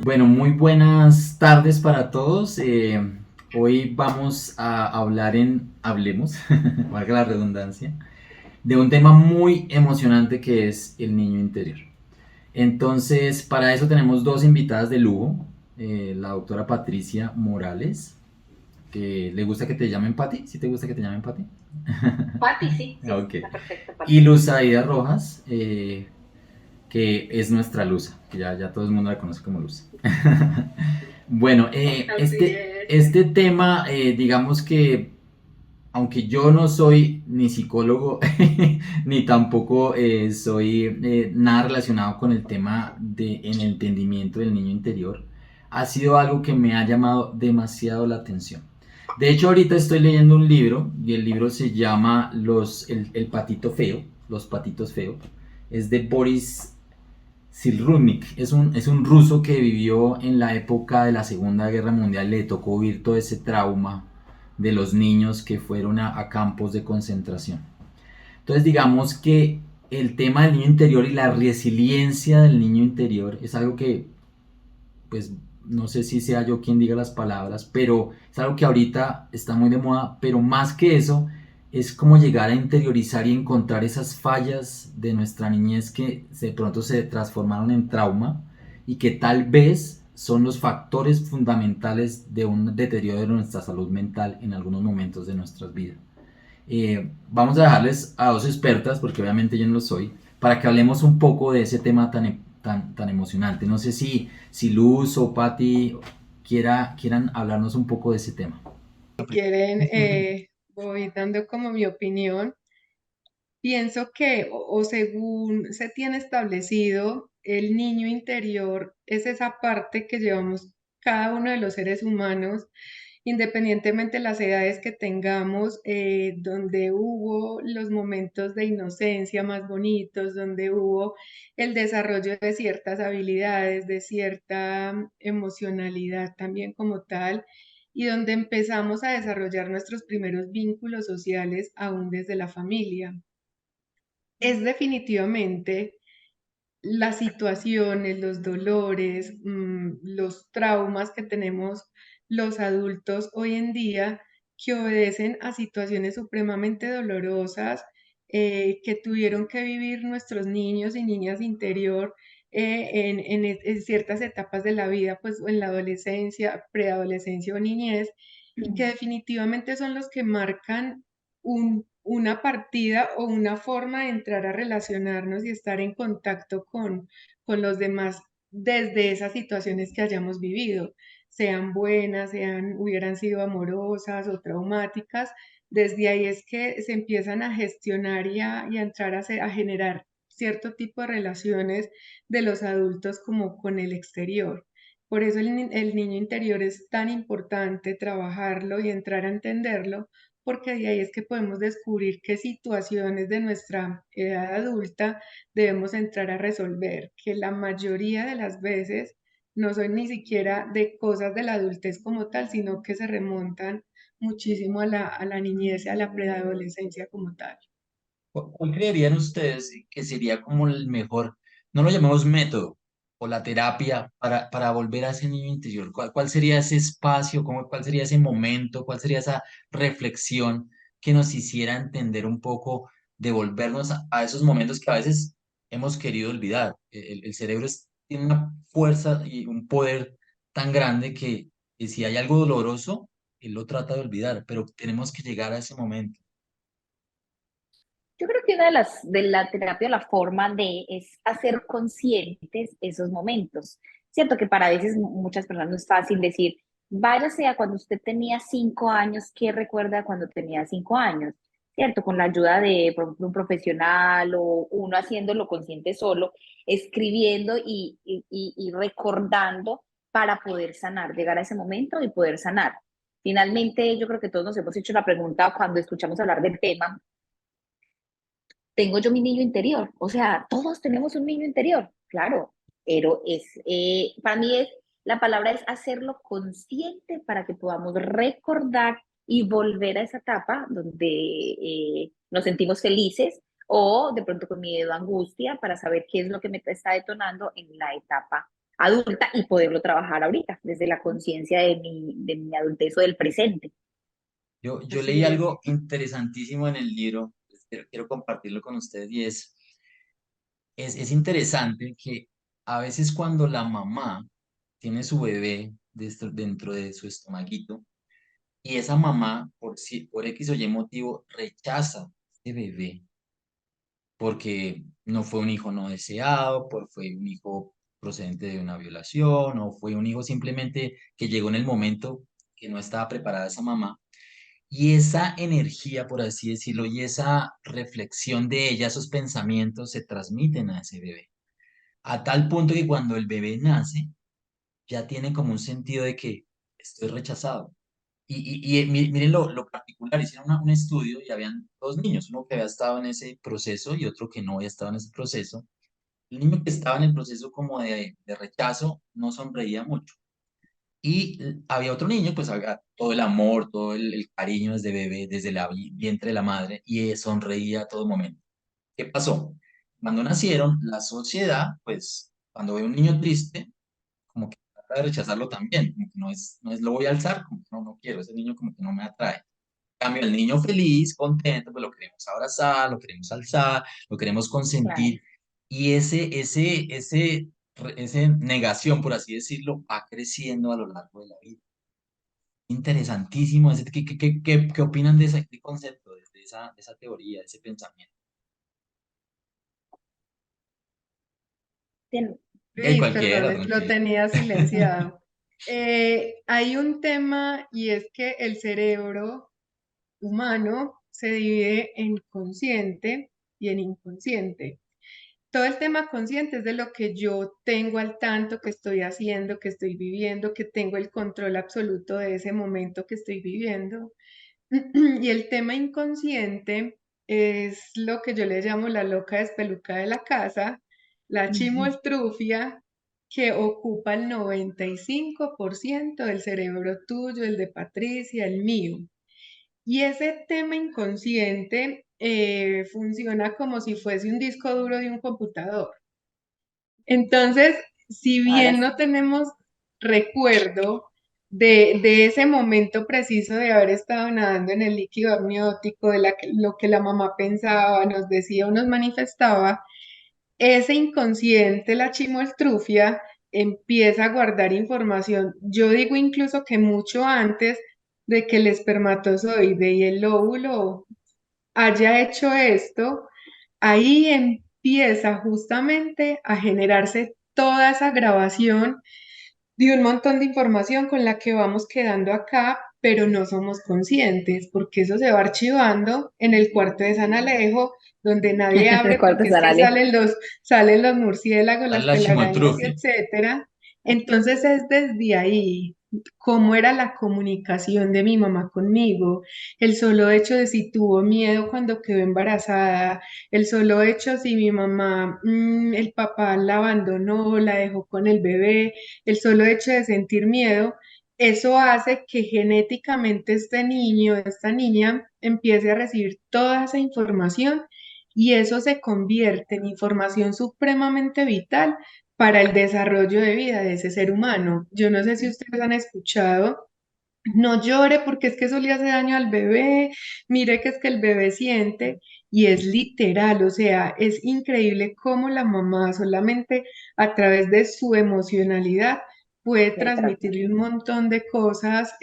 Bueno, muy buenas tardes para todos. Hoy vamos a hablar Hablemos, valga la redundancia, de un tema muy emocionante que es el niño interior. Entonces, para eso tenemos dos invitadas de lujo, la doctora Patricia Morales, que le gusta que te llamen Pati, ¿sí te gusta que te llamen Pati? Pati, sí, sí, Ok. está perfecto, Y Pati. Luz Aida Rojas, que es nuestra Luz, que ya todo el mundo la conoce como Luz. Bueno, Así es. este tema, digamos que, aunque yo no soy ni psicólogo, ni tampoco soy nada relacionado con el tema de en el entendimiento del niño interior, ha sido algo que me ha llamado demasiado la atención. De hecho, ahorita estoy leyendo un libro y el libro se llama el patito feo, Los patitos feos. Es de Boris Cyrulnik. Es un ruso que vivió en la época de la Segunda Guerra Mundial. Le tocó vivir todo ese trauma de los niños que fueron a campos de concentración. Entonces digamos que el tema del niño interior y la resiliencia del niño interior es algo que, pues, no sé si sea yo quien diga las palabras, pero es algo que ahorita está muy de moda, pero más que eso, es como llegar a interiorizar y encontrar esas fallas de nuestra niñez que de pronto se transformaron en trauma y que tal vez son los factores fundamentales de un deterioro de nuestra salud mental en algunos momentos de nuestras vidas. Vamos a dejarles a dos expertas, porque obviamente yo no lo soy, para que hablemos un poco de ese tema tan emocionante. No sé si Luz o Patti quieran hablarnos un poco de ese tema. Si quieren, voy dando como mi opinión. Pienso que, o según se tiene establecido, el niño interior es esa parte que llevamos cada uno de los seres humanos, independientemente de las edades que tengamos, donde hubo los momentos de inocencia más bonitos, donde hubo el desarrollo de ciertas habilidades, de cierta emocionalidad también como tal, y donde empezamos a desarrollar nuestros primeros vínculos sociales aún desde la familia. Es definitivamente las situaciones, los dolores, los traumas que tenemos los adultos hoy en día que obedecen a situaciones supremamente dolorosas que tuvieron que vivir nuestros niños y niñas interior en ciertas etapas de la vida, pues en la adolescencia, preadolescencia o niñez, y que definitivamente son los que marcan una partida o una forma de entrar a relacionarnos y estar en contacto con los demás desde esas situaciones que hayamos vivido, sean buenas, hubieran sido amorosas o traumáticas. Desde ahí es que se empiezan a gestionar y a entrar a generar cierto tipo de relaciones de los adultos como con el exterior. Por eso el niño interior es tan importante trabajarlo y entrar a entenderlo, porque de ahí es que podemos descubrir qué situaciones de nuestra edad adulta debemos entrar a resolver, que la mayoría de las veces no son ni siquiera de cosas de la adultez como tal, sino que se remontan muchísimo a la niñez y a la preadolescencia como tal. ¿Cuál creerían ustedes que sería como el mejor, no lo llamemos método, o la terapia para volver a ese niño interior? ¿Cuál sería ese espacio? ¿Cuál sería ese momento? ¿Cuál sería esa reflexión que nos hiciera entender un poco, devolvernos a esos momentos que a veces hemos querido olvidar? El cerebro tiene una fuerza y un poder tan grande que si hay algo doloroso, él lo trata de olvidar, pero tenemos que llegar a ese momento. Yo creo que una de la terapia, la forma de es hacer conscientes esos momentos. Cierto que para a veces muchas personas no es fácil decir, váyase a cuando usted tenía 5 años, ¿qué recuerda cuando tenía 5 años? Cierto, con la ayuda de por ejemplo, un profesional o uno haciéndolo consciente solo, escribiendo y recordando para poder sanar, llegar a ese momento y poder sanar. Finalmente, yo creo que todos nos hemos hecho la pregunta cuando escuchamos hablar del tema, tengo yo mi niño interior. O sea, todos tenemos un niño interior, claro, pero para mí la palabra es hacerlo consciente para que podamos recordar y volver a esa etapa donde nos sentimos felices o de pronto con miedo, angustia, para saber qué es lo que me está detonando en la etapa. adulta y poderlo trabajar ahorita, desde la conciencia de mi adultez o del presente. Yo leí Así es. algo interesantísimo en el libro, pues, quiero compartirlo con ustedes y es interesante que a veces cuando la mamá tiene su bebé dentro de su estomaguito y esa mamá por X o Y motivo rechaza ese bebé porque no fue un hijo no deseado, fue un hijo procedente de una violación o fue un hijo simplemente que llegó en el momento que no estaba preparada esa mamá. Y esa energía, por así decirlo, y esa reflexión de ella, esos pensamientos se transmiten a ese bebé. A tal punto que cuando el bebé nace, ya tiene como un sentido de que estoy rechazado. Miren lo particular, hicieron un estudio y habían dos niños, uno que había estado en ese proceso y otro que no había estado en ese proceso. El niño que estaba en el proceso como de rechazo no sonreía mucho. Y había otro niño, pues había todo el amor, todo el cariño desde bebé, desde la vientre de la madre, y sonreía a todo momento. ¿Qué pasó? Cuando nacieron, la sociedad, pues, cuando ve un niño triste, como que trata de rechazarlo también, como que no es lo voy a alzar, como que no quiero, ese niño como que no me atrae. En cambio, el niño feliz, contento, pues lo queremos abrazar, lo queremos alzar, lo queremos Claro. consentir, y ese negación, por así decirlo, va creciendo a lo largo de la vida. Interesantísimo. ¿Qué opinan de ese concepto, de esa teoría, de ese pensamiento? Tien- Luis, Cualquiera, perdón, lo tranquilo. tenía silenciado. Hay un tema y es que el cerebro humano se divide en consciente y en inconsciente. Todo el tema consciente es de lo que yo tengo al tanto, que estoy haciendo, que estoy viviendo, que tengo el control absoluto de ese momento que estoy viviendo. Y el tema inconsciente es lo que yo le llamo la loca despelucada de la casa, la chimoltrufia, que ocupa el 95% del cerebro tuyo, el de Patricia, el mío. Y ese tema inconsciente funciona como si fuese un disco duro de un computador. Entonces, si Ahora bien sí, no tenemos recuerdo de ese momento preciso de haber estado nadando en el líquido amniótico, lo que la mamá pensaba, nos decía o nos manifestaba, ese inconsciente, la chimoltrufia, empieza a guardar información. Yo digo incluso que mucho antes de que el espermatozoide y el óvulo haya hecho esto, ahí empieza justamente a generarse toda esa grabación de un montón de información con la que vamos quedando acá, pero no somos conscientes, porque eso se va archivando en el cuarto de San Alejo, donde nadie el abre, cuarto porque es que sale. salen los murciélagos, Dale las la telarañas y chimoltrufia. etcétera. Entonces es desde ahí cómo era la comunicación de mi mamá conmigo, el solo hecho de si tuvo miedo cuando quedó embarazada, el solo hecho si mi mamá, el papá la abandonó, la dejó con el bebé, el solo hecho de sentir miedo, eso hace que genéticamente este niño, esta niña, empiece a recibir toda esa información y eso se convierte en información supremamente vital para el desarrollo de vida de ese ser humano. Yo no sé si ustedes han escuchado, no llore porque es que eso le hace daño al bebé, mire que es que el bebé siente y es literal, o sea, es increíble cómo la mamá solamente a través de su emocionalidad puede De tratar. transmitirle un montón de cosas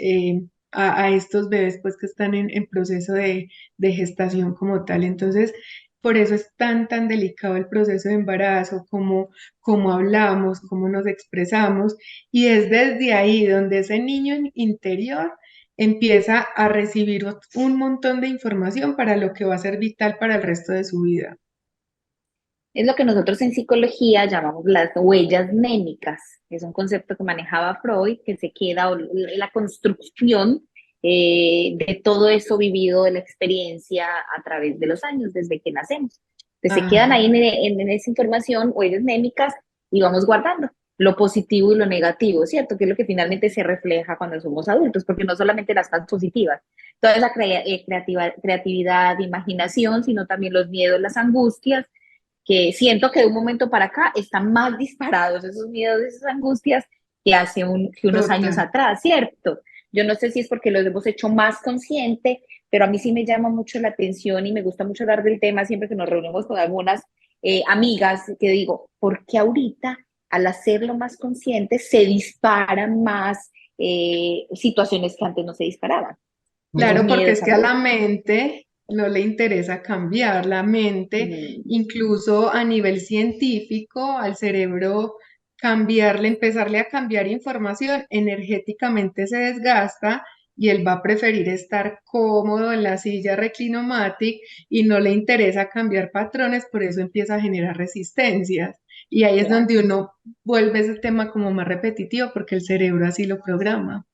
a estos bebés pues que están en proceso de gestación como tal. Entonces, por eso es tan delicado el proceso de embarazo, cómo hablamos, cómo nos expresamos. Y es desde ahí donde ese niño interior empieza a recibir un montón de información para lo que va a ser vital para el resto de su vida. Es lo que nosotros en psicología llamamos las huellas némicas, que es un concepto que manejaba Freud, que se queda, o la construcción de todo eso vivido, de la experiencia a través de los años, desde que nacemos. Entonces se quedan ahí Ajá, en esa información, huellas némicas, y vamos guardando lo positivo y lo negativo, ¿cierto? Que es lo que finalmente se refleja cuando somos adultos, porque no solamente las cosas positivas, toda esa creatividad, imaginación, sino también los miedos, las angustias, que siento que de un momento para acá están más disparados esos miedos, esas angustias que que unos años Total. atrás, ¿cierto? Yo no sé si es porque los hemos hecho más consciente, pero a mí sí me llama mucho la atención y me gusta mucho hablar del tema siempre que nos reunimos con algunas amigas, que digo, ¿por qué ahorita al hacerlo más consciente se disparan más situaciones que antes no se disparaban? Esos Claro, porque es miedos, que a la angustias. mente no le interesa cambiar. La mente, Mm, incluso a nivel científico, al cerebro cambiarle, empezarle a cambiar información, energéticamente se desgasta y él va a preferir estar cómodo en la silla reclinomatic y no le interesa cambiar patrones, por eso empieza a generar resistencias. Y ahí es claro. donde uno vuelve ese tema como más repetitivo porque el cerebro así lo programa.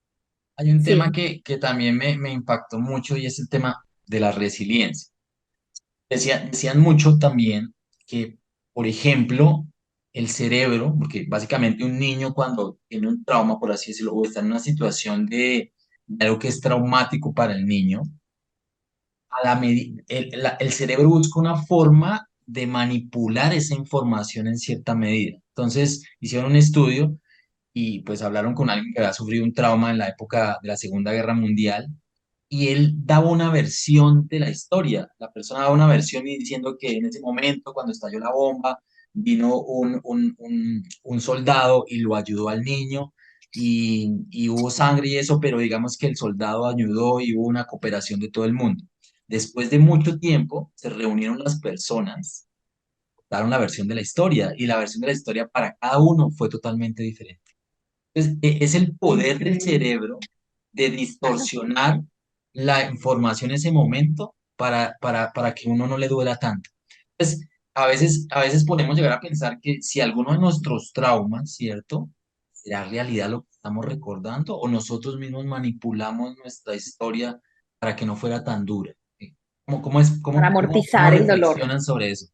Hay un tema Sí, que también me impactó mucho y es el tema de la resiliencia. Decían mucho también que, por ejemplo, el cerebro, porque básicamente un niño cuando tiene un trauma, por así decirlo, o está en una situación de algo que es traumático para el niño, el cerebro busca una forma de manipular esa información en cierta medida. Entonces, hicieron un estudio y pues hablaron con alguien que había sufrido un trauma en la época de la Segunda Guerra Mundial y él daba una versión de la historia. La persona daba una versión y diciendo que en ese momento, cuando estalló la bomba, vino un soldado y lo ayudó al niño y hubo sangre y eso, pero digamos que el soldado ayudó y hubo una cooperación de todo el mundo. Después de mucho tiempo, se reunieron las personas, daron la versión de la historia y la versión de la historia para cada uno fue totalmente diferente. Entonces, es el poder del Increíble. cerebro de claro. distorsionar la información en ese momento para que uno no le duela tanto. Entonces, a veces podemos llegar a pensar que si alguno de nuestros traumas, ¿cierto? ¿Será realidad lo que estamos recordando o nosotros mismos manipulamos nuestra historia para que no fuera tan dura? Para Cómo amortizar el dolor. reflexionan sobre eso?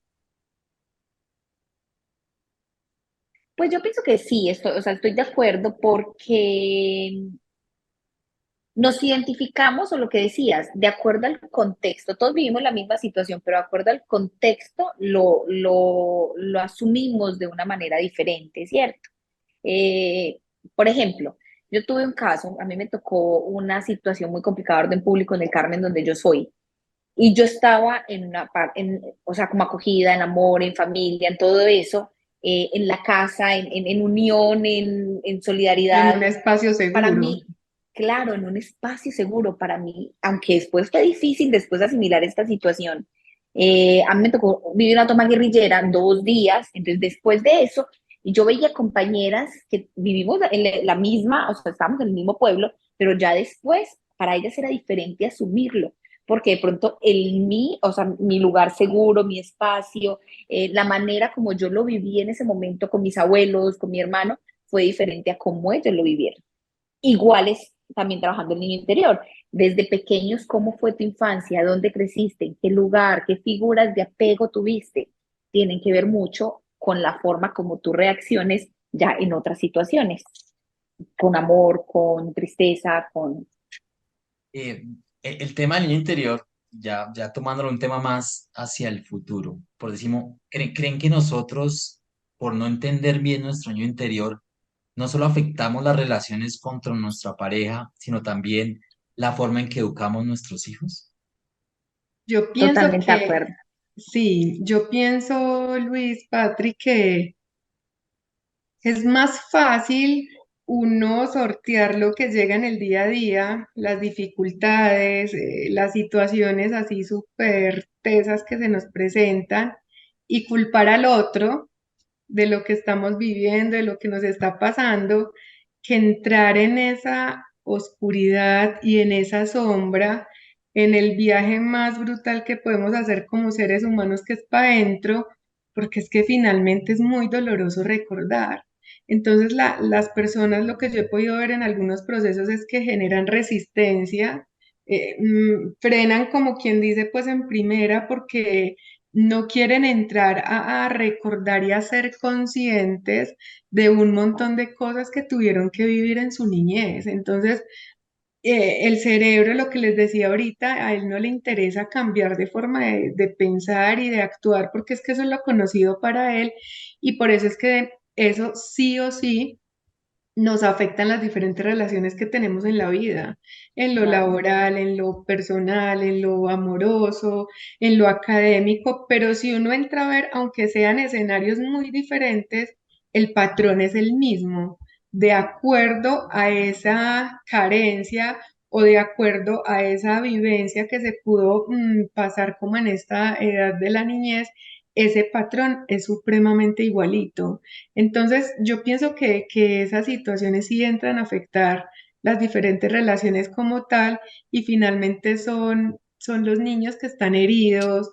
Pues yo pienso que sí, o sea, estoy de acuerdo porque nos identificamos, o lo que decías, de acuerdo al contexto. Todos vivimos la misma situación, pero de acuerdo al contexto lo asumimos de una manera diferente, ¿cierto? Eh, por ejemplo, yo tuve un caso, a mí me tocó una situación muy complicada de orden público en el Carmen, donde yo soy. Y yo estaba en o sea, como acogida, en amor, en familia, en todo eso, en la casa, en unión, en En solidaridad. un espacio Para seguro. mí, claro, en un espacio seguro, para mí, aunque después fue difícil después de asimilar esta situación. A mí me tocó vivir una toma guerrillera 2 días, entonces después de eso, y yo veía compañeras que vivimos en la misma, o sea, estábamos en el mismo pueblo, pero ya después para ellas era diferente asumirlo, porque de pronto o sea, mi lugar seguro, mi espacio, la manera como yo lo viví en ese momento con mis abuelos, con mi hermano, fue diferente a cómo ellos lo vivieron. Iguales también trabajando el niño interior. Desde pequeños, ¿cómo fue tu infancia? ¿Dónde creciste? ¿En qué lugar? ¿Qué figuras de apego tuviste? Tienen que ver mucho con la forma como tú reacciones ya en otras situaciones, con amor, con tristeza, con... eh, el tema del niño interior, ya tomándolo un tema más hacia el futuro, por decimos, ¿creen que nosotros, por no entender bien nuestro niño interior, no solo afectamos las relaciones contra nuestra pareja, sino también la forma en que educamos nuestros hijos? Yo pienso Totalmente de que acuerdo. sí, yo pienso, Luis, Patrick, que es más fácil uno sortear lo que llega en el día a día, las dificultades, las situaciones así súper tesas que se nos presentan y culpar al otro de lo que estamos viviendo, de lo que nos está pasando, que entrar en esa oscuridad y en esa sombra, en el viaje más brutal que podemos hacer como seres humanos, que es para adentro, porque es que finalmente es muy doloroso recordar. Entonces, las personas, lo que yo he podido ver en algunos procesos es que generan resistencia, frenan como quien dice, pues en primera, porque no quieren entrar a recordar y a ser conscientes de un montón de cosas que tuvieron que vivir en su niñez. Entonces, el cerebro, lo que les decía ahorita, a él no le interesa cambiar de forma de pensar y de actuar, porque es que eso es lo conocido para él, y por eso es que eso sí o sí nos afectan las diferentes relaciones que tenemos en la vida, en lo Claro. laboral, en lo personal, en lo amoroso, en lo académico, pero si uno entra a ver, aunque sean escenarios muy diferentes, el patrón es el mismo, de acuerdo a esa carencia o de acuerdo a esa vivencia que se pudo pasar como en esta edad de la niñez, ese patrón es supremamente igualito. Entonces, yo pienso que esas situaciones sí entran a afectar las diferentes relaciones como tal y finalmente son los niños que están heridos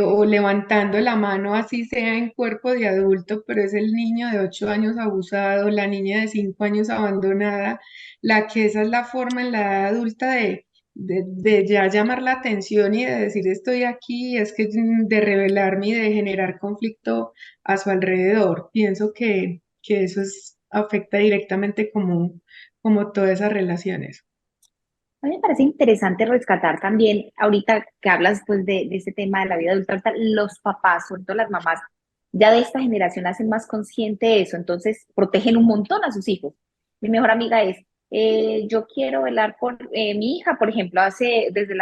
o levantando la mano, así sea en cuerpo de adulto, pero es el niño de 8 años abusado, la niña de 5 años abandonada, la que esa es la forma en la edad adulta de ya llamar la atención y de decir estoy aquí, es que de revelarme y de generar conflicto a su alrededor. Pienso que eso afecta directamente como todas esas relaciones. A mí me parece interesante rescatar también, ahorita que hablas pues de ese tema de la vida adulta, ahorita los papás, sobre todo las mamás, ya de esta generación hacen más consciente eso, entonces protegen un montón a sus hijos. Mi mejor amiga es, yo quiero velar por mi hija, por ejemplo, hace desde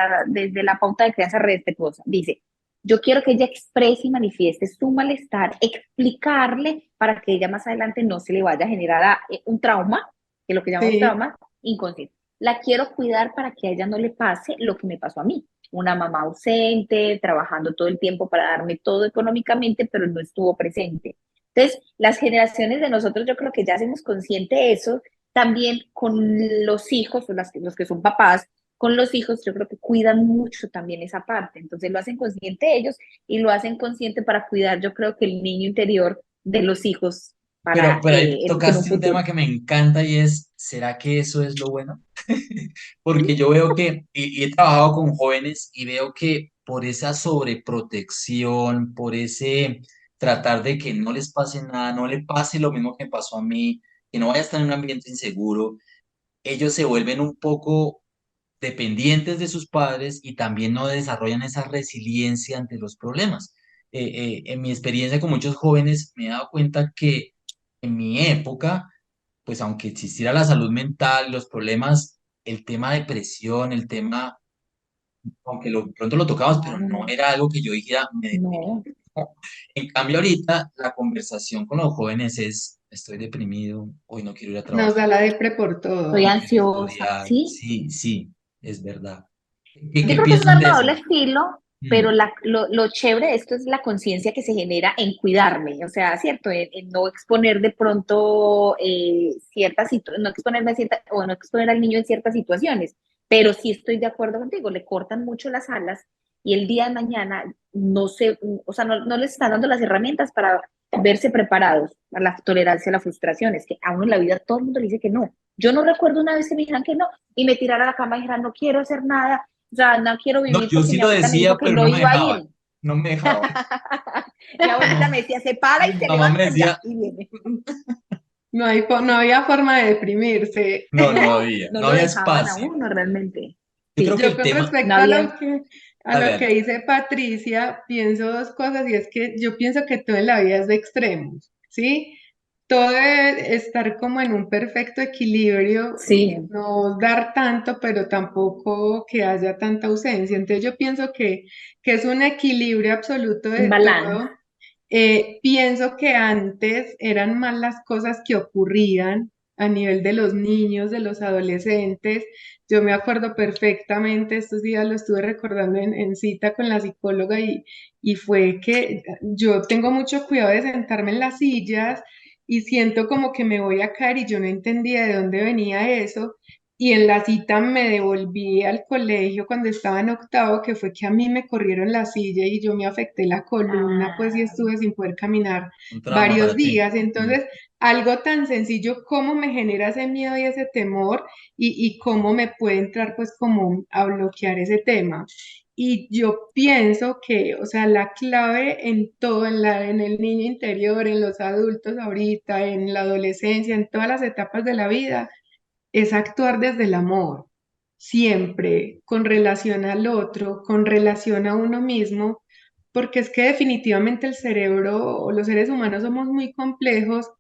la pauta de crianza respetuosa, dice, yo quiero que ella exprese y manifieste su malestar, explicarle para que ella más adelante no se le vaya a generar un trauma, que es lo que llamamos Sí, trauma inconsciente. La quiero cuidar para que a ella no le pase lo que me pasó a mí. Una mamá ausente, trabajando todo el tiempo para darme todo económicamente, pero no estuvo presente. Entonces, las generaciones de nosotros, yo creo que ya hacemos consciente de eso. También con los hijos, los que son papás, con los hijos, yo creo que cuidan mucho también esa parte. Entonces, lo hacen consciente ellos y lo hacen consciente para cuidar, yo creo que el niño interior de los hijos para Pero ahí en un tocaste un futuro. tema que me encanta y es, ¿será que eso es lo bueno? Porque yo veo que, y he trabajado con jóvenes y veo que por esa sobreprotección, por ese tratar de que no les pase nada, no le pase lo mismo que me pasó a mí, que no vaya a estar en un ambiente inseguro, ellos se vuelven un poco dependientes de sus padres y también no desarrollan esa resiliencia ante los problemas. En mi experiencia con muchos jóvenes me he dado cuenta que en mi época, pues aunque existiera la salud mental, los problemas, el tema de depresión, el tema, aunque pronto lo tocamos, pero no Claro, era algo que yo dijera, me deprimo. no. No. En cambio, ahorita la conversación con los jóvenes es, estoy deprimido, hoy no quiero ir a nos trabajar, da la depre por Soy todo. no quiero ansiosa, estudiar. ¿sí? Sí, sí, es verdad. Yo ¿Qué creo que es un piensan de arma de eso? doble filo, pero Mm. lo chévere de esto es la conciencia que se genera en cuidarme, o sea, ¿cierto? En no exponer de pronto ciertas situaciones, no exponerme a o no exponer al niño en ciertas situaciones, pero sí estoy de acuerdo contigo, le cortan mucho las alas y el día de mañana no se, o sea, no les están dando las herramientas para verse preparados a la tolerancia a la frustración, es que a uno en la vida todo el mundo le dice que no. Yo no recuerdo una vez que me dijeran que no y me tirara a la cama y dijera no quiero hacer nada, o sea, no quiero No, vivir yo porque sí mi lo abuelita me dijo decía, que pero no no me iba a dejaban. ir. No me dejaban. Mi abuelita me decía, se para y Mi se mamá me levanta ya, decía, y viene. No había forma de deprimirse. no, No, no había, no no lo había dejaban a espacio. uno realmente. Yo creo Sí, que Yo el con tema, no respecto había. a dale, lo que dale. dice Patricia, pienso dos cosas y es que yo pienso que todo en la vida es de extremos, ¿sí? Todo debe estar como en un perfecto equilibrio, Sí, no dar tanto, pero tampoco que haya tanta ausencia. Entonces yo pienso que es un equilibrio absoluto un de balance. todo. Pienso que antes eran más las cosas que ocurrían a nivel de los niños, de los adolescentes. Yo me acuerdo perfectamente, estos días lo estuve recordando en cita con la psicóloga y fue que yo tengo mucho cuidado de sentarme en las sillas y siento como que me voy a caer y yo no entendía de dónde venía eso. Y en la cita me devolví al colegio cuando estaba en octavo, que fue que a mí me corrieron la silla y yo me afecté la columna, pues y Ah, estuve sin poder caminar Un trauma varios para ti. días. Mm. Entonces, algo tan sencillo como me genera ese miedo y ese temor y cómo me puede entrar pues como a bloquear ese tema. Y yo pienso que, o sea, la clave en todo, en el niño interior, en los adultos ahorita, en la adolescencia, en todas las etapas de la vida, es actuar desde el amor. siempre con relación al otro, con relación a uno mismo, porque es que definitivamente el cerebro o los seres humanos somos muy complejos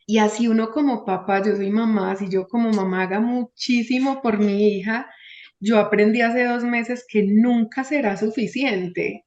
y así uno como papá, yo soy mamá, si yo como mamá haga muchísimo por mi hija, yo aprendí hace 2 meses que nunca será suficiente.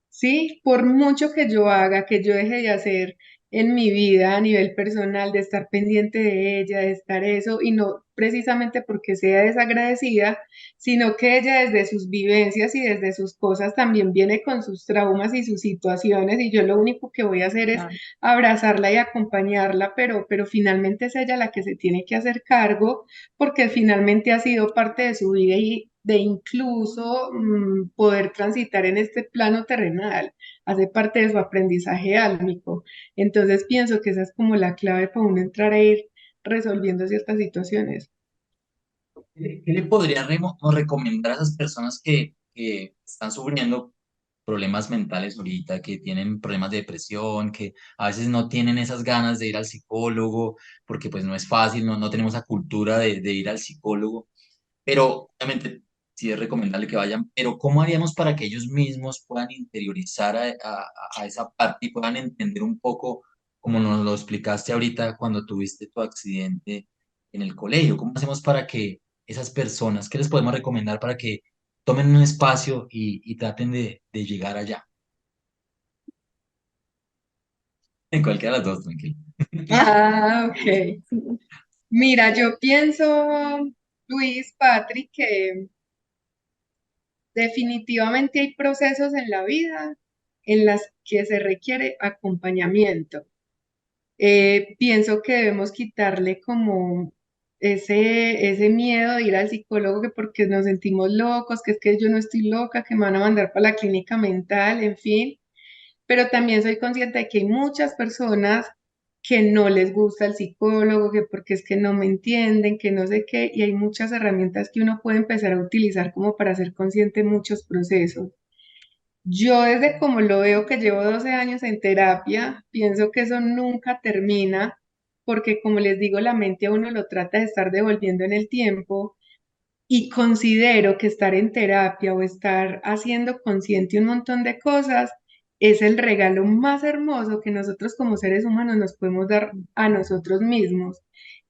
Sí, por mucho que yo haga, que yo deje de hacer en mi vida a nivel personal, de estar pendiente de ella, de estar eso, y no precisamente porque sea desagradecida, sino que ella desde sus vivencias y desde sus cosas también viene con sus traumas y sus situaciones, y yo lo único que voy a hacer es Claro. abrazarla y acompañarla, pero finalmente es ella la que se tiene que hacer cargo, porque finalmente ha sido parte de su vida y de incluso poder transitar en este plano terrenal, hace parte de su aprendizaje álmico. Entonces pienso que esa es como la clave para uno entrar a ir resolviendo ciertas situaciones. ¿Qué le podría recomendar a esas personas que están sufriendo problemas mentales ahorita, que tienen problemas de depresión, que a veces no tienen esas ganas de ir al psicólogo, porque pues no es fácil, no tenemos esa cultura de ir al psicólogo, pero obviamente sí es recomendable que vayan, pero ¿cómo haríamos para que ellos mismos puedan interiorizar a esa parte y puedan entender un poco, como nos lo explicaste ahorita cuando tuviste tu accidente en el colegio? ¿Cómo hacemos para que esas personas, qué les podemos recomendar para que tomen un espacio y traten de llegar allá? En cualquiera de las dos, tranquilo. Ah, ok. Mira, yo pienso, Luis, Patrick, que definitivamente hay procesos en la vida en las que se requiere acompañamiento. Pienso que debemos quitarle como ese miedo de ir al psicólogo que porque nos sentimos locos, que es que yo no estoy loca, que me van a mandar para la clínica mental, en fin. Pero también soy consciente de que hay muchas personas que no les gusta el psicólogo, que porque es que no me entienden, que no sé qué, y hay muchas herramientas que uno puede empezar a utilizar como para ser consciente de muchos procesos. Yo desde como lo veo que llevo 12 años en terapia, pienso que eso nunca termina, porque como les digo, la mente a uno lo trata de estar devolviendo en el tiempo y considero que estar en terapia o estar haciendo consciente un montón de cosas es el regalo más hermoso que nosotros como seres humanos nos podemos dar a nosotros mismos.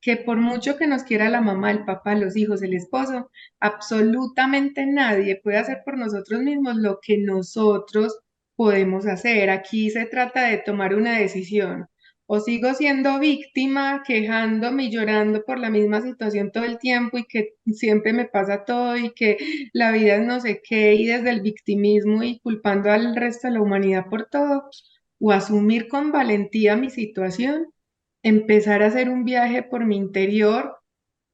Que por mucho que nos quiera la mamá, el papá, los hijos, el esposo, absolutamente nadie puede hacer por nosotros mismos lo que nosotros podemos hacer. Aquí se trata de tomar una decisión. O sigo siendo víctima, quejándome y llorando por la misma situación todo el tiempo y que siempre me pasa todo y que la vida es no sé qué y desde el victimismo y culpando al resto de la humanidad por todo, o asumir con valentía mi situación, empezar a hacer un viaje por mi interior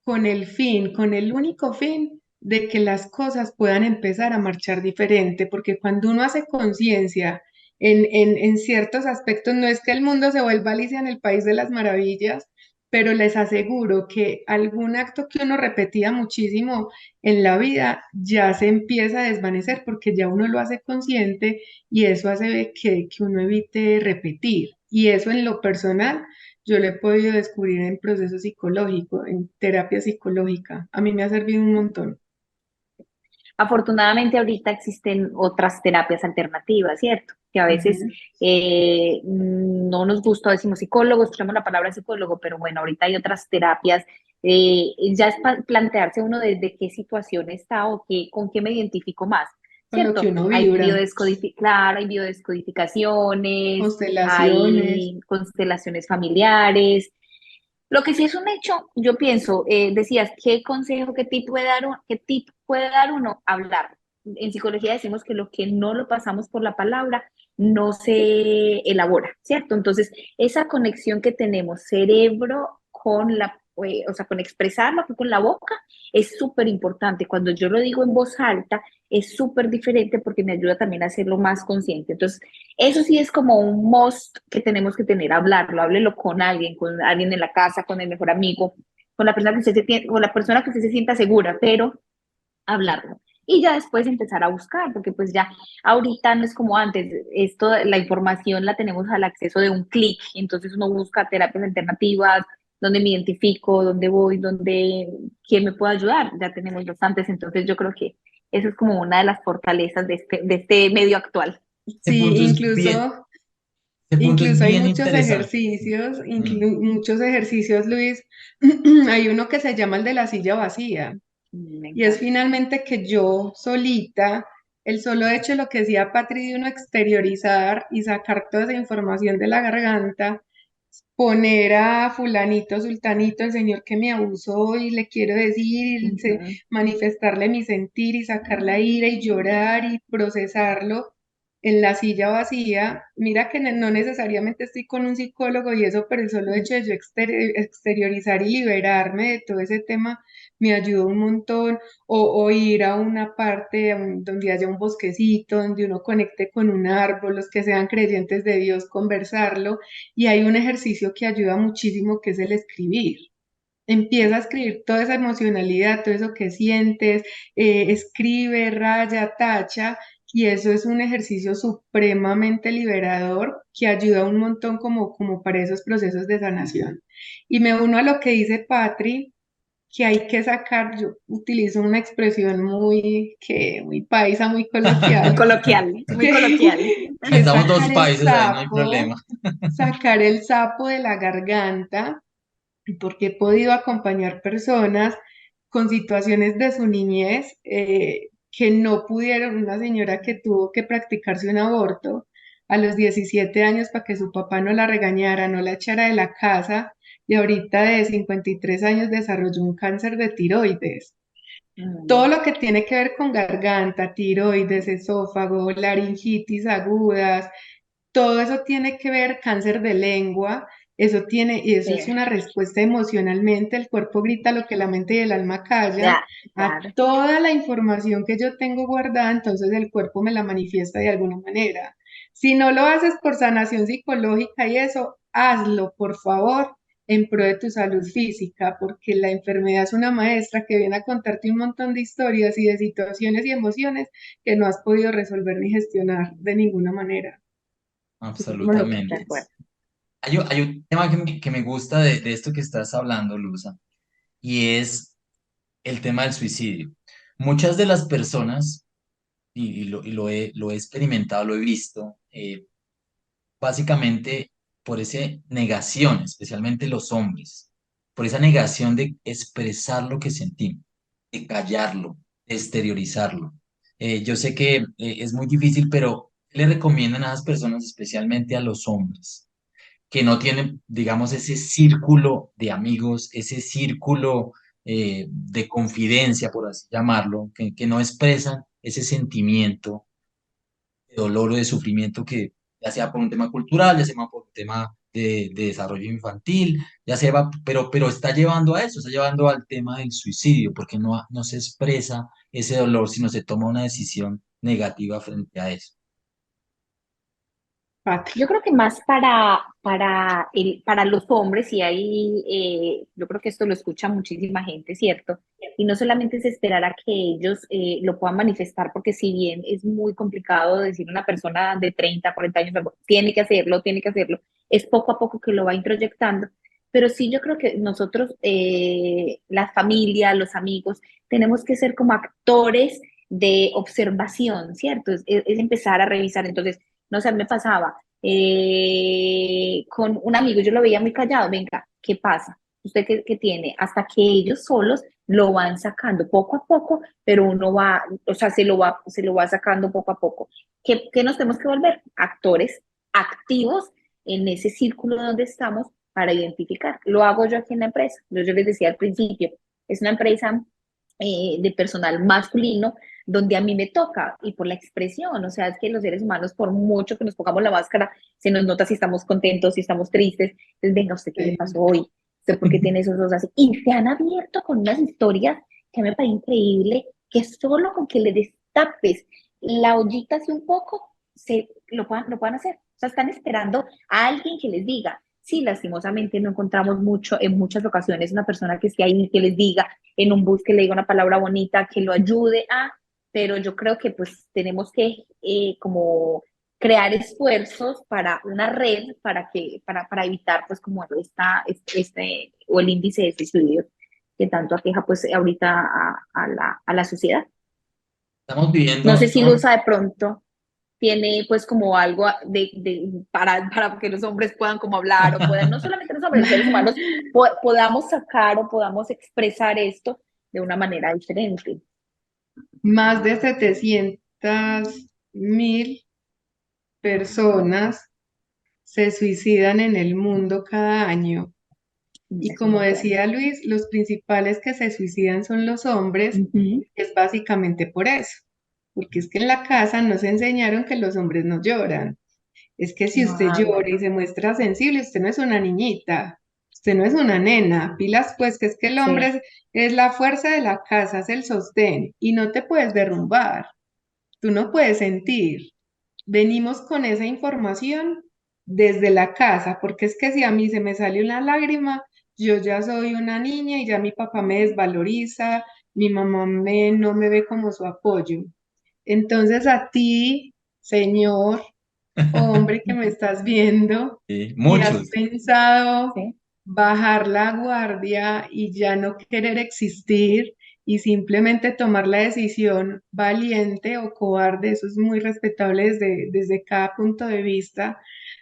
con el fin, con el único fin de que las cosas puedan empezar a marchar diferente, porque cuando uno hace conciencia en ciertos aspectos, no es que el mundo se vuelva Alicia en el País de las Maravillas, pero les aseguro que algún acto que uno repetía muchísimo en la vida ya se empieza a desvanecer porque ya uno lo hace consciente y eso hace que uno evite repetir. Y eso en lo personal yo lo he podido descubrir en proceso psicológico, en terapia psicológica. A mí me ha servido un montón. Afortunadamente ahorita existen otras terapias alternativas, ¿cierto? Que a veces Ujú. no nos gusta, decimos psicólogo, escuchamos la palabra psicólogo, pero bueno, ahorita hay otras terapias. Ya es plantearse uno desde qué situación está o con qué me identifico más, Con lo que ¿cierto? uno Hay vibra, claro, hay biodescodificaciones, constelaciones. hay constelaciones familiares. Lo que sí es un hecho, yo pienso, decías, ¿qué consejo, qué tip puede dar uno? Hablar. En psicología decimos que lo que no lo pasamos por la palabra no se elabora, ¿cierto? Entonces, esa conexión que tenemos cerebro con o sea, con expresarlo con la boca es súper importante. Cuando yo lo digo en voz alta, es súper diferente porque me ayuda también a hacerlo más consciente. Entonces, eso sí es como un must que tenemos que tener, hablarlo, háblelo con alguien en la casa, con el mejor amigo, con la persona que con la persona que usted se sienta segura, pero hablarlo. Y ya después empezar a buscar, porque pues ya ahorita no es como antes, la información la tenemos al acceso de un clic, entonces uno busca terapias alternativas, dónde me identifico, dónde voy, quién me puede ayudar. Ya tenemos bastantes, entonces yo creo que eso es como una de las fortalezas de este medio actual. Ese Sí, punto es bien, ese punto es incluso hay bien interesante. Mm. muchos ejercicios, Luis. Hay uno que se llama el de la silla vacía. Me Y es encanta. finalmente que yo solita, el solo hecho de lo que decía Patri, de uno exteriorizar y sacar toda esa información de la garganta, poner a fulanito, sultanito, el señor que me abusó y le quiero decir, Ujú. manifestarle mi sentir y sacar la ira y llorar y procesarlo en la silla vacía. Mira que no necesariamente estoy con un psicólogo y eso, pero el solo hecho de yo exteriorizar y liberarme de todo ese tema me ayudó un montón. O ir a una parte donde haya un bosquecito, donde uno conecte con un árbol, los que sean creyentes de Dios, conversarlo. Y hay un ejercicio que ayuda muchísimo, que es el escribir. Empieza a escribir toda esa emocionalidad, todo eso que sientes, escribe, raya, tacha, y eso es un ejercicio supremamente liberador que ayuda un montón como para esos procesos de sanación. Y me uno a lo que dice Patri, que hay que sacar, yo utilizo una expresión muy paisa, muy Muy coloquial, coloquial, muy coloquial. que es Estamos dos sacar el países ahí, no hay problema. sapo, sacar el sapo de la garganta, porque he podido acompañar personas con situaciones de su niñez que no pudieron, una señora que tuvo que practicarse un aborto a los 17 años para que su papá no la regañara, no la echara de la casa, y ahorita de 53 años desarrolló un cáncer de tiroides. Todo Mm, lo que tiene que ver con garganta, tiroides, esófago, laringitis agudas, todo eso tiene que ver, cáncer de lengua, y eso es sí, una respuesta emocionalmente, el cuerpo grita lo que la mente y el alma callan, ya, a claro. toda la información que yo tengo guardada, entonces el cuerpo me la manifiesta de alguna manera. Si no lo haces por sanación psicológica y eso, hazlo, por favor, en pro de tu salud física, porque la enfermedad es una maestra que viene a contarte un montón de historias y de situaciones y emociones que no has podido resolver ni gestionar de ninguna manera. Totalmente de Absolutamente. acuerdo. Hay un tema que me gusta de esto que estás hablando, Luza, y es el tema del suicidio. Muchas de las personas, lo he experimentado, lo he visto, básicamente por esa negación, especialmente los hombres, por esa negación de expresar lo que sentimos, de callarlo, de exteriorizarlo. Yo sé que es muy difícil, pero le recomiendan a las personas, especialmente a los hombres, que no tienen, digamos, ese círculo de amigos, ese círculo de confidencia, por así llamarlo, que no expresan ese sentimiento de dolor o de sufrimiento que ya sea por un tema cultural, ya sea por un tema de desarrollo infantil, ya sea, pero está llevando a eso, está llevando al tema del suicidio, porque no se expresa ese dolor, sino se toma una decisión negativa frente a eso. Patri. Yo creo que más para los hombres, y ahí yo creo que esto lo escucha muchísima gente, ¿cierto? Y no solamente es esperar a que ellos lo puedan manifestar, porque si bien es muy complicado decir a una persona de 30, 40 años, tiene que hacerlo, es poco a poco que lo va introyectando. Pero sí, yo creo que nosotros, la familia, los amigos, tenemos que ser como actores de observación, ¿cierto? Es empezar a revisar. Entonces, no sé, me pasaba con un amigo, yo lo veía muy callado, venga, ¿qué pasa? ¿Usted qué tiene? Hasta que ellos solos lo van sacando poco a poco, pero uno va, o sea, se lo va sacando poco a poco. ¿Qué nos tenemos que volver? Actores activos en ese círculo donde estamos para identificar. Lo hago yo aquí en la empresa. Yo les decía al principio, es una empresa de personal masculino donde a mí me toca y por la expresión, o sea, es que los seres humanos, por mucho que nos pongamos la máscara, se nos nota si estamos contentos, si estamos tristes. Entonces, venga, ¿usted qué le pasó hoy? ¿Usted por qué tiene esos ojos así? Y se han abierto con unas historias que me parece increíble, que solo con que le destapes la ollita así un poco, lo puedan hacer. O sea, están esperando a alguien que les diga. Sí, lastimosamente no encontramos mucho, en muchas ocasiones, una persona que esté ahí, que les diga en un bus, que le diga una palabra bonita, que lo ayude a, pero yo creo que pues tenemos que como crear esfuerzos para una red para evitar pues como o el índice de suicidio que tanto aqueja pues ahorita a la sociedad. Estamos No viviendo, sé si estamos, Luza de pronto tiene pues como algo para que los hombres puedan como hablar o puedan, no solamente los hombres, los seres humanos, podamos sacar o podamos expresar esto de una manera diferente. Más de 700.000 personas se suicidan en el mundo cada año. Y Es un como montón. decía Luis, los principales que se suicidan son los hombres, Ujú. es básicamente por eso, porque es que en la casa nos enseñaron que los hombres no lloran. Es que si No usted llora hablan. y se muestra sensible, usted no es una niñita, usted no es una nena. Pilas, pues que es que el hombre Sí, es la fuerza de la casa, es el sostén y no te puedes derrumbar, tú no puedes sentir. Venimos con esa información desde la casa, porque es que si a mí se me sale una lágrima, yo ya soy una niña y ya mi papá me desvaloriza, mi mamá no me ve como su apoyo. Entonces a ti, señor, hombre que me estás viendo y has muchos. pensado sí, bajar la guardia y ya no querer existir y simplemente tomar la decisión valiente o cobarde, eso es muy respetable desde cada punto de vista.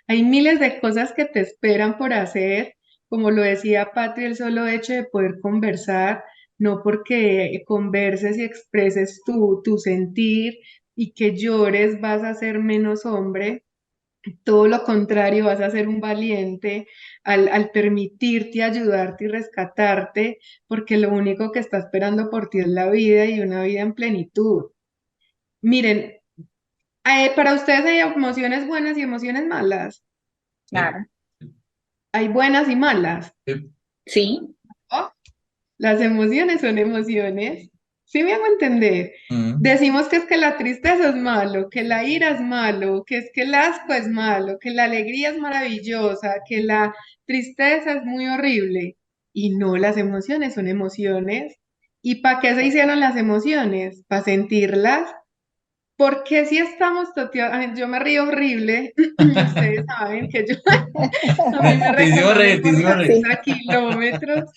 Hay miles de cosas que te esperan por hacer, como lo decía Patri, el solo hecho de poder conversar, no porque converses y expreses tu sentir y que llores vas a ser menos hombre, todo lo contrario, vas a ser un valiente al permitirte ayudarte y rescatarte, porque lo único que está esperando por ti es la vida y una vida en plenitud. Miren, para ustedes hay emociones buenas y emociones malas. Sí, claro. Hay buenas y malas. sí. Sí, ¿Oh? Las emociones son emociones. ¿Sí me hago entender? Mm. Decimos que es que la tristeza es malo, que la ira es malo, que es que el asco es malo, que la alegría es maravillosa, que la tristeza es muy horrible. Y no, las emociones son emociones. ¿Y para qué se hicieron las emociones? Para sentirlas. Porque si estamos toteados, yo me río horrible, ustedes saben que yo, a mí me Te hicimos reconocen reír, te por hicimos la reír. sí, risa a kilómetros.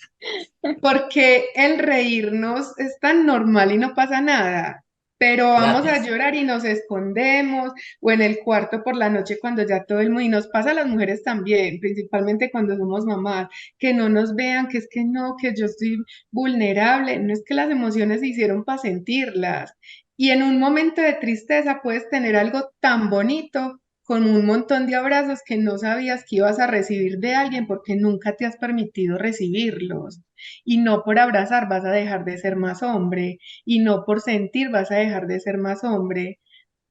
Porque el reírnos es tan normal y no pasa nada, pero vamos a Gratis. llorar y nos escondemos, o en el cuarto por la noche cuando ya todo el mundo, y nos pasa a las mujeres también, principalmente cuando somos mamás, que no nos vean, que es que no, que yo estoy vulnerable, no es que las emociones se hicieron para sentirlas. Y en un momento de tristeza puedes tener algo tan bonito con un montón de abrazos que no sabías que ibas a recibir de alguien porque nunca te has permitido recibirlos. Y no por abrazar vas a dejar de ser más hombre, y no por sentir vas a dejar de ser más hombre.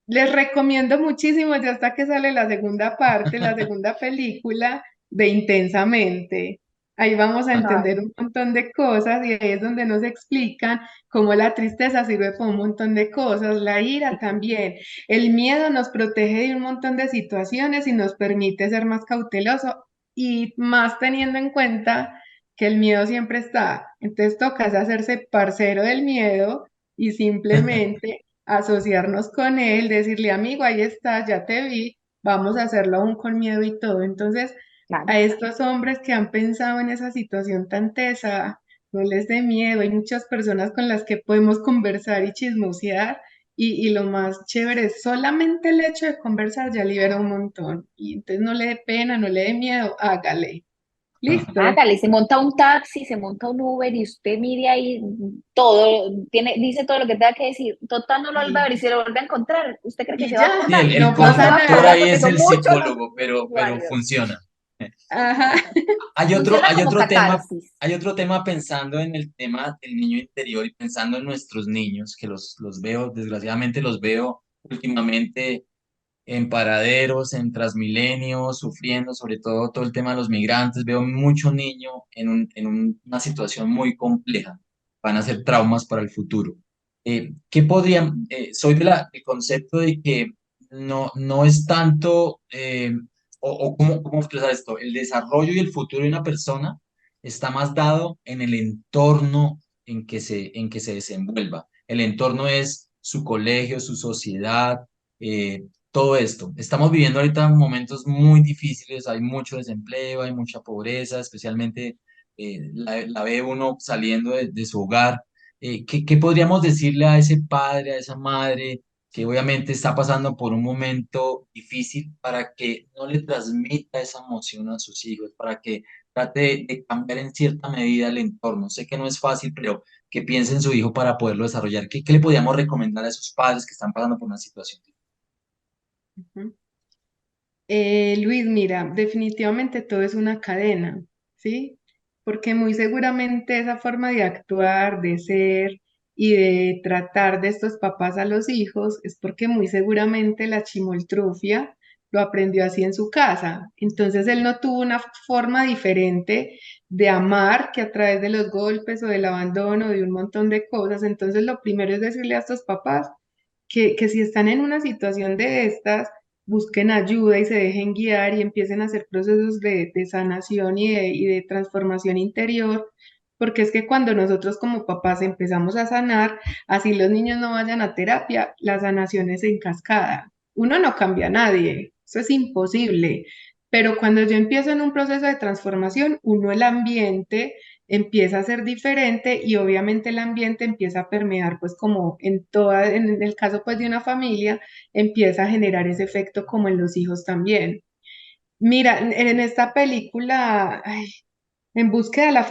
Les recomiendo muchísimo, ya hasta que sale la segunda parte, la segunda película de Intensamente. Ahí vamos a entender ay, un montón de cosas y ahí es donde nos explican cómo la tristeza sirve para un montón de cosas, la ira también. El miedo nos protege de un montón de situaciones y nos permite ser más cauteloso y más teniendo en cuenta que el miedo siempre está. Entonces toca es hacerse parcero del miedo y simplemente asociarnos con él, decirle, amigo, ahí estás, ya te vi, vamos a hacerlo aún con miedo y todo. Entonces, claro. a estos hombres que han pensado en esa situación tan tesa, no les dé miedo, hay muchas personas con las que podemos conversar y chismosear. Y lo más chévere es solamente el hecho de conversar ya libera un montón. Y entonces no le dé pena, no le dé miedo, hágale. ¿Listo? Hágale, se monta un taxi, se monta un Uber y usted mire ahí todo, dice todo lo que tenga que decir. Total, no lo vuelve a ver y Y, si lo vuelve a encontrar, ¿usted cree que y se va a ya, Sí, acordar? el no No se pasa va a conductor acordar nada. ahí porque es son el muchos los psicólogo, pero usuarios. funciona. Ajá. Funciona como Otro tema, catarsis. hay otro tema pensando en el tema del niño interior y pensando en nuestros niños, que los veo, desgraciadamente los veo últimamente en paraderos, en Transmilenio, sufriendo, sobre todo todo el tema de los migrantes. Veo mucho niño una situación muy compleja. Van a ser traumas para el futuro. ¿Qué podrían? Soy del concepto de que no es tanto, o cómo expresar esto, el desarrollo y el futuro de una persona está más dado en el entorno en que se desenvuelva. El entorno es su colegio, su sociedad, todo esto. Estamos viviendo ahorita momentos muy difíciles, hay mucho desempleo, hay mucha pobreza, especialmente la ve uno saliendo de su hogar. ¿Qué podríamos decirle a ese padre, a esa madre que obviamente está pasando por un momento difícil para que no le transmita esa emoción a sus hijos, para que trate de cambiar en cierta medida el entorno? Sé que no es fácil, pero que piense en su hijo para poderlo desarrollar. ¿Qué le podríamos recomendar a esos padres que están pasando por una situación difícil? Ujú. Luis, mira, definitivamente todo es una cadena, ¿sí? Porque muy seguramente esa forma de actuar, de ser y de tratar de estos papás a los hijos es porque muy seguramente la chimoltrufia lo aprendió así en su casa. Entonces él no tuvo una forma diferente de amar que a través de los golpes o del abandono, de un montón de cosas. Entonces lo primero es decirle a estos papás que si están en una situación de estas, busquen ayuda y se dejen guiar y empiecen a hacer procesos de sanación y de transformación interior, porque es que cuando nosotros como papás empezamos a sanar, así los niños no vayan a terapia, la sanación es en cascada. Uno no cambia a nadie, eso es imposible, pero cuando yo empiezo en un proceso de transformación, uno el ambiente empieza a ser diferente y obviamente el ambiente empieza a permear, pues como en el caso pues de una familia, empieza a generar ese efecto como en los hijos también. Mira, en esta película, ay, En búsqueda de la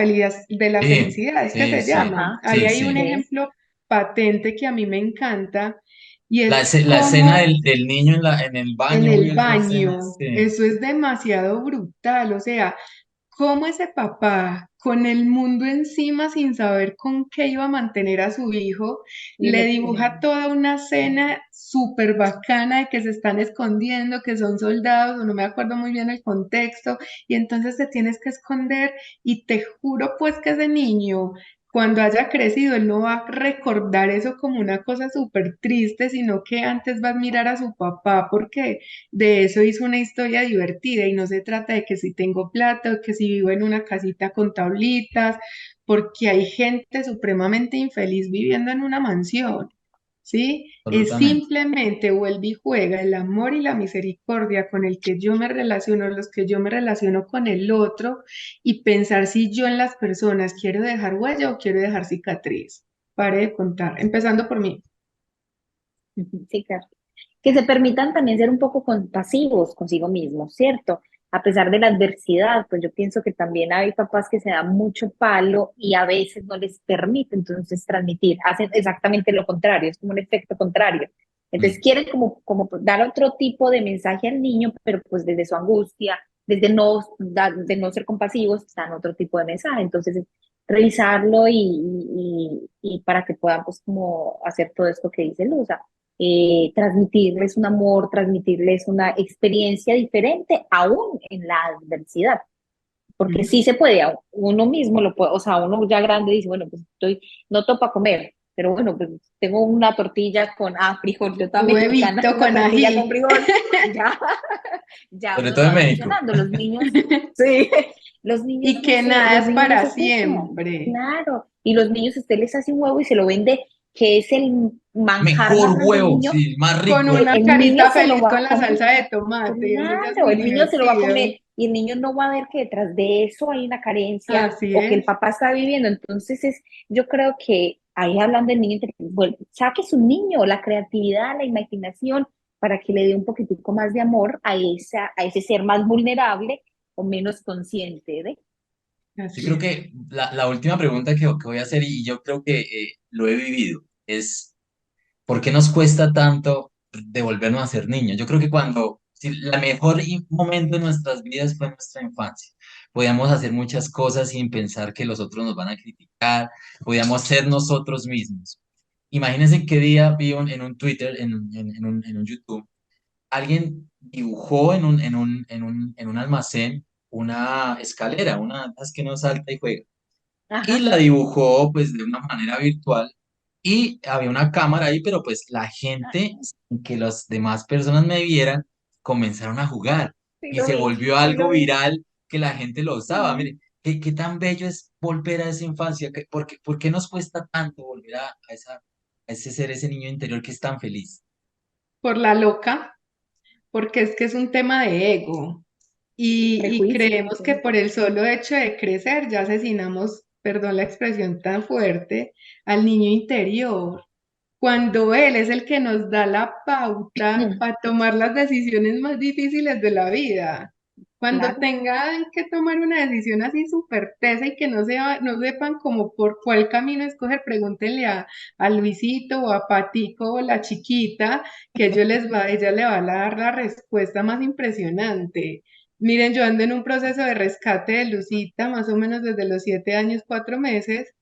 Sí, felicidad, es que sí, se sí, llama. Ajá, Ahí sí, hay un sí. ok. ejemplo patente que a mí me encanta y La, es la escena cómo del niño en el en baño, uy, el esa escena, baño, sí. eso es demasiado brutal, o sea, cómo ese papá, con el mundo encima sin saber con qué iba a mantener a su hijo, Y le le dibuja pone, toda una escena súper bacana de que se están escondiendo, que son soldados, o no me acuerdo muy bien el contexto, y entonces te tienes que esconder, y te juro pues que ese niño, cuando haya crecido, él no va a recordar eso como una cosa súper triste, sino que antes va a admirar a su papá, porque de eso hizo una historia divertida y no se trata de que si tengo plata o que si vivo en una casita con tablitas, porque hay gente supremamente infeliz viviendo en una mansión, ¿sí? Es Absolutamente. simplemente vuelve y juega el amor y la misericordia con el que yo me relaciono, los que yo me relaciono con el otro y pensar si yo en las personas quiero dejar huella o quiero dejar cicatriz. Pare de contar, empezando por mí. sí, claro. Que se permitan también ser un poco compasivos consigo mismos, ¿cierto? A pesar de la adversidad, pues yo pienso que también hay papás que se dan mucho palo y a veces no les permite entonces transmitir, hacen exactamente lo contrario, es como un efecto contrario. Entonces Mm. quieren como dar otro tipo de mensaje al niño, pero pues desde su angustia, desde de no ser compasivos, dan otro tipo de mensaje. Entonces, revisarlo y para que puedan pues como hacer todo esto que dice Luz, transmitirles un amor, transmitirles una experiencia diferente, aún en la adversidad, porque ¿Mm? sí se puede, uno mismo lo puede, o sea, uno ya grande dice, bueno, pues no topa comer, pero bueno, pues tengo una tortilla con frijol, yo toda Un mexicana, huevito una con tortilla con ají. frijol, ya, ya Sobre uno todo lo en va México. solucionando, los niños, sí, los niños Y no que sé, nada los es niños no para se juzgan, siempre. claro, y los niños usted les hace un huevo y se lo vende, que es el manjar Mejor más grande del huevo, niño, sí, más Con rico. una el niño carita se lo feliz va con a la comer. salsa de tomate, y eso ya es Claro, muy el niño se lo va a divertido. comer y el niño no va a ver que detrás de eso hay una carencia Así o que el es. papá está viviendo. Entonces yo creo que ahí hablando del niño interior, bueno, saque su niño, la creatividad, la imaginación, para que le dé un poquitico más de amor a ese ser más vulnerable o menos consciente de. Yo Así creo es. que la última pregunta que voy a hacer, y yo creo que lo he vivido, es ¿por qué nos cuesta tanto devolvernos a ser niños? Yo creo que cuando, si la mejor momento de nuestras vidas fue nuestra infancia. Podíamos hacer muchas cosas sin pensar que los otros nos van a criticar, podíamos ser nosotros mismos. Imagínense qué día vi en un Twitter, en un YouTube, alguien dibujó en un almacén una escalera, una es que no salta y juega. Y Ajá. la dibujó pues de una manera virtual y había una cámara ahí, pero pues la gente, sin que las demás personas me vieran, comenzaron a jugar Sí y lo se vi, volvió sí algo lo vi. viral que la gente lo usaba. Mm. Mire, qué tan bello es volver a esa infancia. ¿Por qué nos cuesta tanto volver a ese ser, ese niño interior que es tan feliz? Por la loca. porque es que es un tema de ego. Y Prejuicios. creemos que por el solo hecho de crecer ya asesinamos, perdón la expresión tan fuerte, al niño interior, cuando él es el que nos da la pauta Mm, para tomar las decisiones más difíciles de la vida. Cuando claro. tengan que tomar una decisión así súper tesa y que no sepan como por cuál camino escoger, pregúntenle a Luisito o a Patico o la chiquita, que ella le va a dar la respuesta más impresionante. Miren, yo ando en un proceso de rescate de Lucita, más o menos desde los 7 años, 4 meses.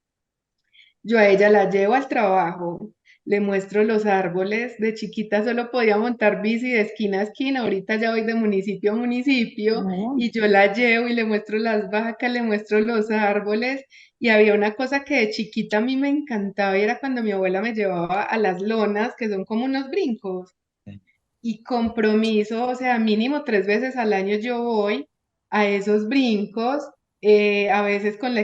Yo a ella la llevo al trabajo, le muestro los árboles. De chiquita solo podía montar bici de esquina a esquina, ahorita ya voy de municipio a municipio No, y yo la llevo y le muestro las vacas, le muestro los árboles. Y había una cosa que de chiquita a mí me encantaba y era cuando mi abuela me llevaba a las lonas, que son como unos brincos. Y compromiso, o sea, mínimo 3 veces al año yo voy a esos brincos, a veces con la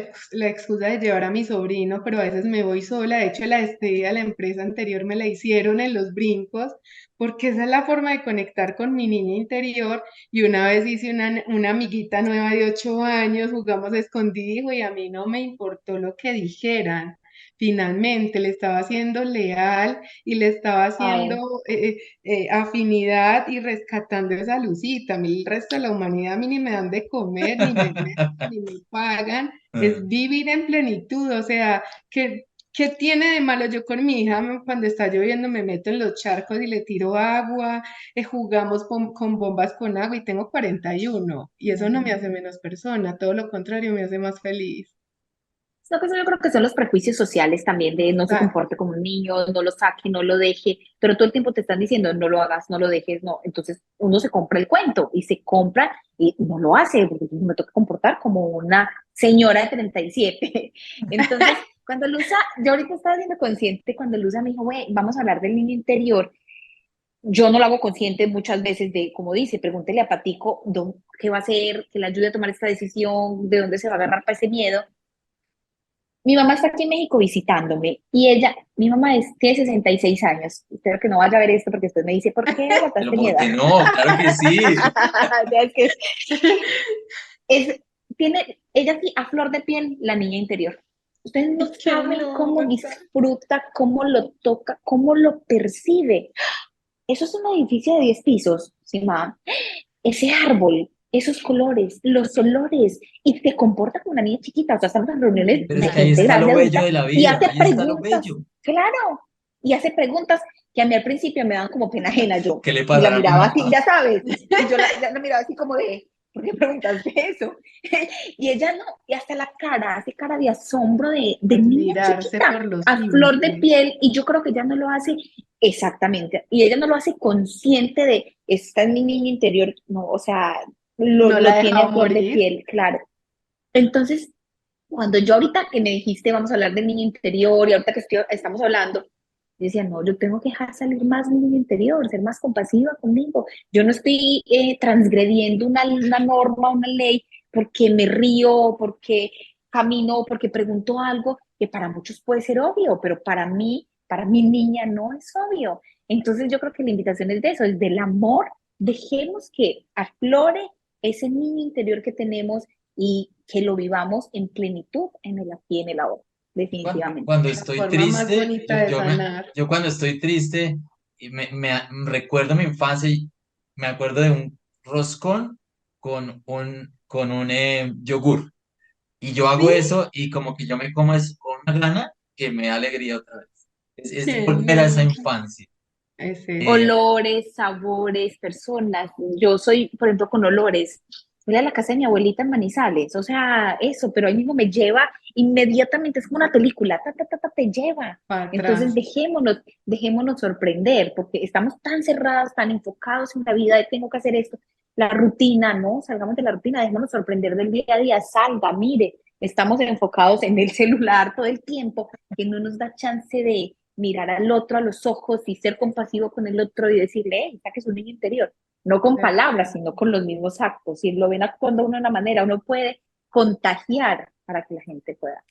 excusa de llevar a mi sobrino, pero a veces me voy sola. De hecho, la despedida de la empresa anterior me la hicieron en los brincos, porque esa es la forma de conectar con mi niña interior. Y una vez hice una amiguita nueva de 8 años, jugamos escondido y a mí no me importó lo que dijeran. Finalmente le estaba siendo leal y le estaba haciendo ay, afinidad y rescatando esa Lucita. A mí el resto de la humanidad a mí ni me dan de comer, ni me muestran, ni me pagan. Es vivir en plenitud, o sea, ¿qué tiene de malo? Yo con mi hija cuando está lloviendo me meto en los charcos y le tiro agua, jugamos con bombas con agua y tengo 41 y eso no me hace menos persona, todo lo contrario, me hace más feliz. lo que yo creo que son los prejuicios sociales también de no se Exacto. comporte como un niño, no lo saque, no lo deje, pero todo el tiempo te están diciendo no lo hagas, no lo dejes, no. Entonces uno se compra el cuento y se compra y no lo hace porque me toca comportar como una señora de 37. Entonces, cuando Luza, yo ahorita estaba siendo consciente, cuando Luza me dijo, güey, vamos a hablar del niño interior, yo no lo hago consciente muchas veces de, como dice, pregúntele a Patico qué va a hacer, que le ayude a tomar esta decisión, de dónde se va a agarrar para ese miedo. Mi mamá está aquí en México visitándome y mi mamá tiene 66 años. Espero que no vaya a ver esto porque después me dice, ¿por qué Pero aguantaste mi ¿por edad? qué no? Claro que sí. Ya es que es, ella sí, a flor de piel, la niña interior. Ustedes no Ay, qué saben cómo nota. disfruta, cómo lo toca, cómo lo percibe. Eso es un edificio de 10 pisos, ¿sí, mamá? Ese árbol, esos colores, los olores, y se comporta como una niña chiquita, o sea, estamos en reuniones Pero es de que ahí gente está lo grande bello adulta de la y vida, hace ahí está lo preguntas, bello. claro, y hace preguntas que a mí al principio me dan como pena ajena yo, ¿Qué le y la pasará a mi miraba así, mamá? ya sabes, y yo la miraba así como de, ¿por qué preguntaste eso? Y ella no, y hasta la cara, hace cara de asombro de niña Admirarse chiquita, por lo a flor de simple. piel, y yo creo que ella no lo hace exactamente, y ella no lo hace consciente de, esta es mi niña interior, no, o sea, No lo la tiene deja a flor de morir. piel, claro. Entonces, cuando yo ahorita que me dijiste vamos a hablar del niño interior y ahorita que estamos hablando, yo decía, no, yo tengo que dejar salir más mi niño interior, ser más compasiva conmigo. Yo no estoy transgrediendo una norma, una ley, porque me río, porque camino, porque pregunto algo que para muchos puede ser obvio, pero para mí, para mi niña no es obvio. Entonces yo creo que la invitación es de eso, es del amor. Dejemos que aflore ese niño interior que tenemos y que lo vivamos en plenitud en el aquí y en el ahora, definitivamente. Cuando La estoy forma más triste, bonita de sanar. yo cuando estoy triste y recuerdo mi infancia y me acuerdo de un roscón con un yogur. Y yo hago Sí, eso y como que yo me como eso con una gana que me da alegría otra vez. Es qué volver a esa lindo. infancia. Es eso. Eh, Olores, sabores, personas. Yo soy, por ejemplo, con olores. Voy a la casa de mi abuelita en Manizales, o sea, eso, pero ahí mismo me lleva inmediatamente, es como una película, te lleva. Para Entonces atrás. dejémonos sorprender, porque estamos tan cerrados, tan enfocados en la vida de tengo que hacer esto, la rutina, ¿no? Salgamos de la rutina, dejémonos sorprender del día a día, salga, mire, estamos enfocados en el celular todo el tiempo, que no nos da chance de mirar al otro a los ojos y ser compasivo con el otro y decirle, hey, saque su niño interior, no con De palabras, acuerdo. sino con los mismos actos. Si lo ven actuando de una manera, uno puede contagiar para que la gente pueda.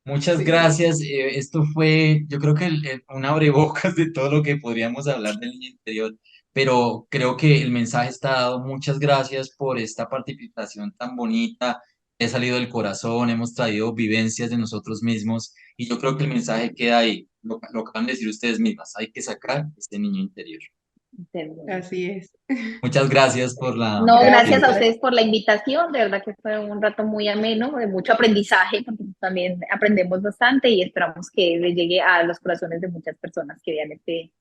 Muchas Sí. gracias. Esto fue, yo creo que un abrebocas de todo lo que podríamos hablar del niño interior. pero creo que el mensaje está dado. Muchas gracias por esta participación tan bonita. He salido del corazón, hemos traído vivencias de nosotros mismos y yo creo que el mensaje queda ahí. Lo acaban de decir ustedes mismas, hay que sacar este niño interior. Así es. Muchas gracias por No, el gracias a tiempo. Gracias. ustedes por la invitación, de verdad que fue un rato muy ameno, de mucho aprendizaje, porque también aprendemos bastante y esperamos que le llegue a los corazones de muchas personas que vean este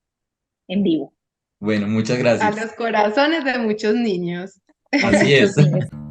en vivo. Bueno, muchas A gracias. los corazones de muchos niños. Así Muchos es. niños.